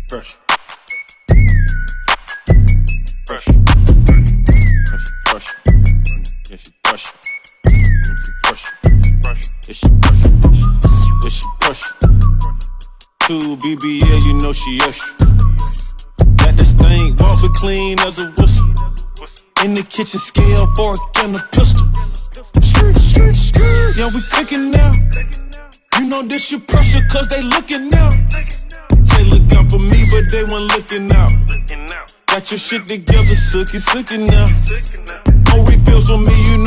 Pressure. Pressure. Pressure. Yeah, she pressure. She pressure. Yeah, she pressure. Yeah, she pressure. 2 BBL, you know she extra. Got this thing, walk but clean as a whistle. In the kitchen, scale, fork, and a pistol. Skirt, skirt, skirt. Yeah, we cooking now. You know this your pressure, cause they looking now. Say look out for me, but they weren't looking out. Got your shit together, sookie, sookie now. No refills on me, you know.